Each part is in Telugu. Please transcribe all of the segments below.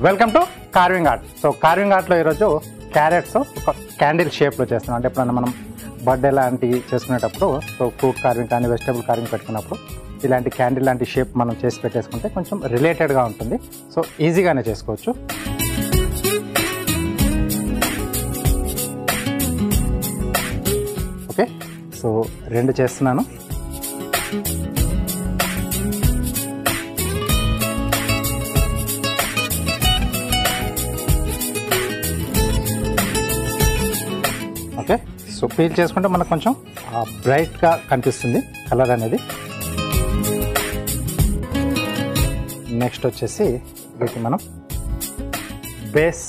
Welcome to carving art. So carving ఆర్ట్లో ఈరోజు క్యారెట్స్ ఒక క్యాండిల్ షేప్లో చేస్తున్నాం. అంటే ఎప్పుడన్నా మనం బర్త్డే లాంటివి చేసుకునేటప్పుడు సో ఫ్రూట్ కార్వింగ్ కానీ వెజిటేబుల్ కార్వింగ్ పెట్టుకున్నప్పుడు ఇలాంటి క్యాండిల్ లాంటి షేప్ మనం చేసి పెట్టేసుకుంటే కొంచెం రిలేటెడ్గా ఉంటుంది. సో ఈజీగానే చేసుకోవచ్చు. ఓకే, సో 2 చేస్తున్నాను. ఓకే, సో పీల్ చేసుకుంటే మనకు కొంచెం బ్రైట్గా కనిపిస్తుంది కలర్ అనేది. నెక్స్ట్ వచ్చేసి వీటిని మనం బేస్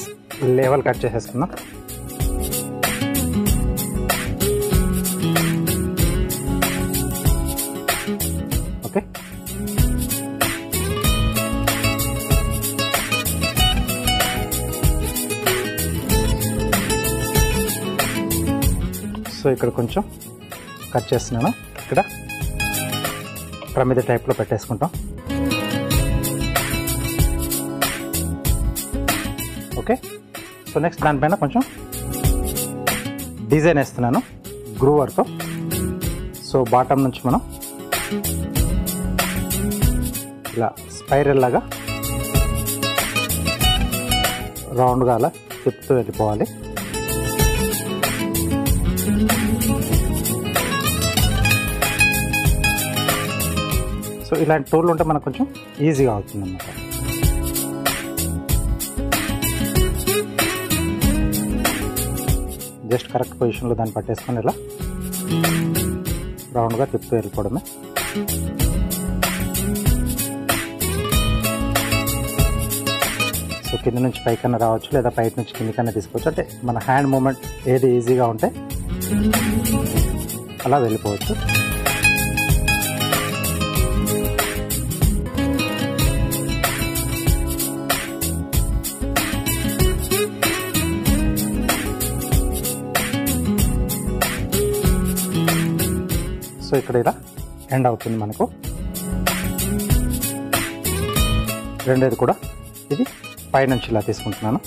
లెవెల్ కట్ చేసేసుకుందాం. ఓకే, సో ఇక్కడ కొంచెం కట్ చేస్తున్నాను. ఇక్కడ ప్రమిద టైప్లో పెట్టేసుకుంటాం. ఓకే, సో నెక్స్ట్ దానిపైన కొంచెం డిజైన్ వేస్తున్నాను గ్రూవర్తో. సో బాటమ్ నుంచి మనం ఇలా స్పైరల్ లాగా రౌండ్గా అలా తిప్పుతూ వెళ్ళిపోవాలి. సో ఇలాంటి టూల్ ఉంటే మనకు కొంచెం ఈజీగా అవుతుంది అన్నమాట. జస్ట్ కరెక్ట్ పొజిషన్లో దాన్ని పట్టేసుకొని ఇలా రౌండ్గా తిప్పుతూ వెళ్ళిపోవడమే. సో కింద నుంచి పైకన్నా రావచ్చు, లేదా పైకి నుంచి కిందకన్నా తీసుకోవచ్చు. అంటే మన హ్యాండ్ మూమెంట్ ఏది ఈజీగా ఉంటే అలా వెళ్ళిపోవచ్చు. సో ఇక్కడ ఇలా ఎండ్ అవుతుంది మనకు. రెండేది కూడా ఇది పైనుంచి ఇలా తీసుకుంటున్నాను.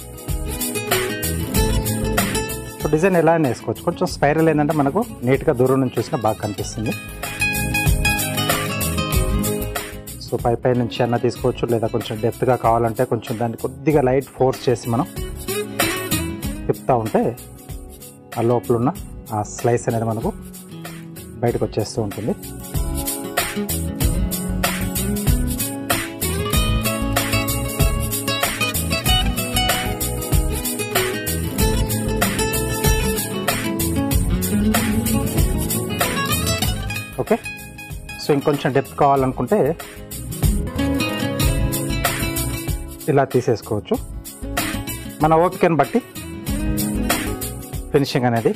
సో డిజైన్ ఎలా అయినా వేసుకోవచ్చు. కొంచెం స్పైరల్ ఏంటంటే మనకు నీట్గా దూరం నుంచి చూసినా బాగా కనిపిస్తుంది. సో పై నుంచి అన్న తీసుకోవచ్చు, లేదా కొంచెం డెప్త్గా కావాలంటే కొంచెం దాన్ని కొద్దిగా లైట్ ఫోర్స్ చేసి మనం తిప్పుతూ ఉంటే ఆ లోపల ఉన్న ఆ స్లైస్ అనేది మనకు బయటకు వచ్చేస్తూ ఉంటుంది. ఓకే, సో ఇంకొంచెం డెప్త్ కావాలనుకుంటే ఇలా తీసేసుకోవచ్చు. మన ఓపికను బట్టి ఫినిషింగ్ అనేది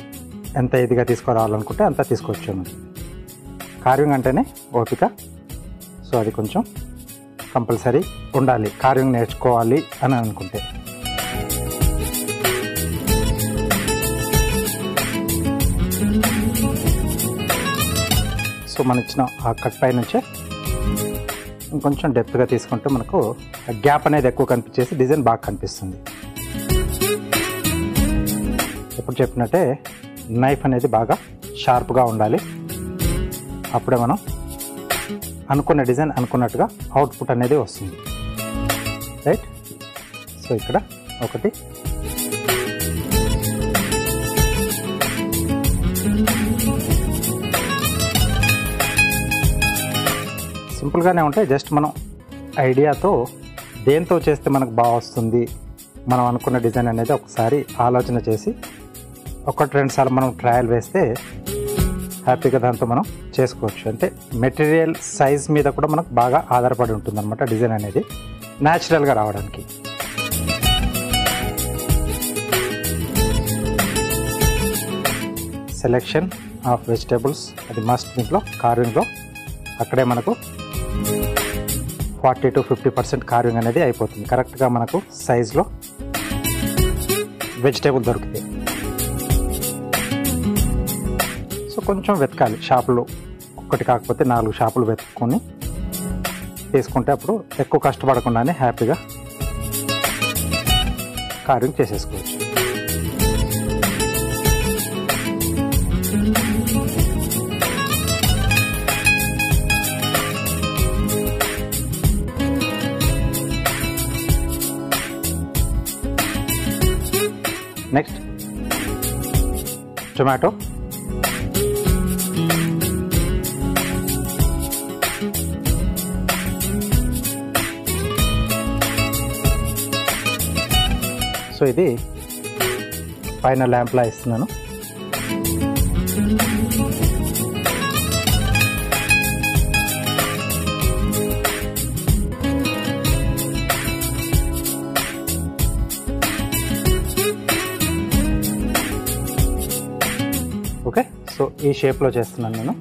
ఎంత ఇదిగా తీసుకురావాలనుకుంటే అంత తీసుకోవచ్చు. కార్వింగ్ అంటేనే ఓపిక. సో అది కొంచెం కంపల్సరీ ఉండాలి కార్వింగ్ నేర్చుకోవాలి అని అనుకుంటే. సో మనం ఇచ్చిన ఆ కట్ పై నుంచే ఇంకొంచెం డెప్త్గా తీసుకుంటే మనకు గ్యాప్ అనేది ఎక్కువ కనిపించేసి డిజైన్ బాగా కనిపిస్తుంది. ఎప్పుడు చెప్పినట్టే నైఫ్ అనేది బాగా షార్ప్గా ఉండాలి. అప్పుడే మనం అనుకున్న డిజైన్ అనుకున్నట్టుగా అవుట్పుట్ అనేది వస్తుంది. రైట్, సో ఇక్కడ ఒకటి. సింపుల్గానే ఉంటాయి. జస్ట్ మనం ఐడియాతో దేంతో చేస్తే మనకు బాగా వస్తుంది, మనం అనుకున్న డిజైన్ అనేది ఒకసారి ఆలోచన చేసి 1-2 సార్లు మనం ట్రయల్ వేస్తే హ్యాపీగా దాంతో మనం చేసుకోవచ్చు. అంటే మెటీరియల్ సైజ్ మీద కూడా మనకు బాగా ఆధారపడి ఉంటుంది అన్నమాట డిజైన్ అనేది న్యాచురల్గా రావడానికి. సెలెక్షన్ ఆఫ్ వెజిటేబుల్స్ అది మస్ట్ దీంట్లో కార్వింగ్లో. అక్కడే మనకు 40 to 50% కార్వింగ్ అనేది అయిపోతుంది. కరెక్ట్గా మనకు సైజులో వెజిటేబుల్ దొరికితే. సో కొంచెం వెతకాలి షాపులో, ఒక్కటి కాకపోతే 4 షాపులు వెతుక్కొని తీసుకుంటే అప్పుడు ఎక్కువ కష్టపడకుండానే హ్యాపీగా కార్వింగ్ చేసేసుకోవచ్చు. నెక్స్ట్ టొమాటో, సో ఇది పైన ల్యాంప్లా ఇస్తున్నాను. ఓకే, సో ఈ షేప్లో చేస్తున్నాను నేను.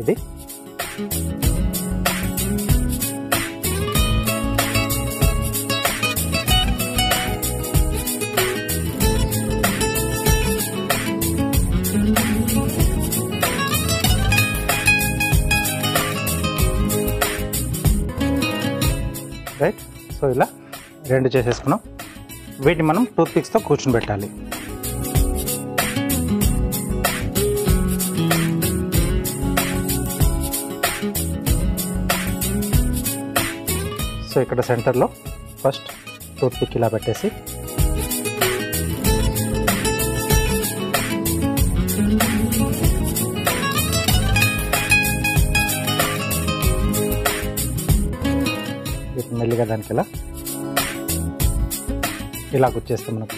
ఇది రైట్. సో ఇలా 2 చేసేసుకున్నాం. వీటిని మనం టూత్ పిక్స్తో కూర్చుని పెట్టాలి. సో ఇక్కడ సెంటర్లో ఫస్ట్ టూత్ పిక్ ఇలా పెట్టేసి మెల్లిగా దానికి ఇలా వచ్చేస్తే మనకు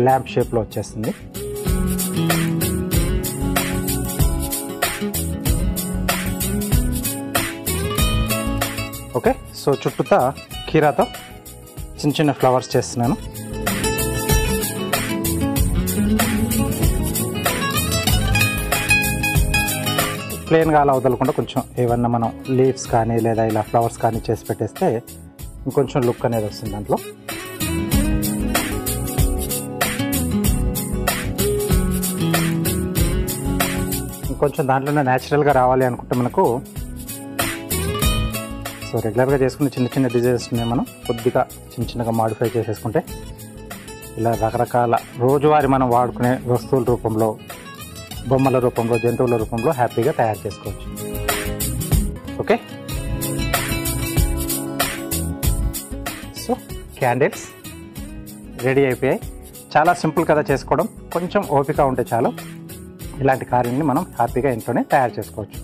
ల్యాంప్ షేప్లో వచ్చేస్తుంది. ఓకే, సో చుట్టూతా కీరాతో చిన్న చిన్న ఫ్లవర్స్ చేస్తున్నాను. ప్లెయిన్గా అలా వదలకుండా కొంచెం ఏమన్నా మనం లీవ్స్ కానీ లేదా ఇలా ఫ్లవర్స్ కానీ చేసి పెట్టేస్తే ఇంకొంచెం లుక్ అనేది వస్తుంది దాంట్లో. ఇంకొంచెం దాంట్లోనే న్యాచురల్గా రావాలి అనుకుంటే మనకు సో రెగ్యులర్గా చేసుకునే చిన్న చిన్న డిజైన్స్ని మనం కొద్దిగా చిన్నగా మాడిఫై చేసేసుకుంటే ఇలా రకరకాల రోజువారీ మనం వాడుకునే వస్తువుల రూపంలో, బొమ్మల రూపంలో, జంతువుల రూపంలో హ్యాపీగా తయారు చేసుకోవచ్చు. ఓకే, సో క్యాండిల్స్ రెడీ అయిపోయాయి. చాలా సింపుల్ కదా చేసుకోవడం, కొంచెం ఓపిక ఉంటే చాలు ఇలాంటి కార్వింగ్ని మనం హ్యాపీగా ఇంట్లోనే తయారు చేసుకోవచ్చు.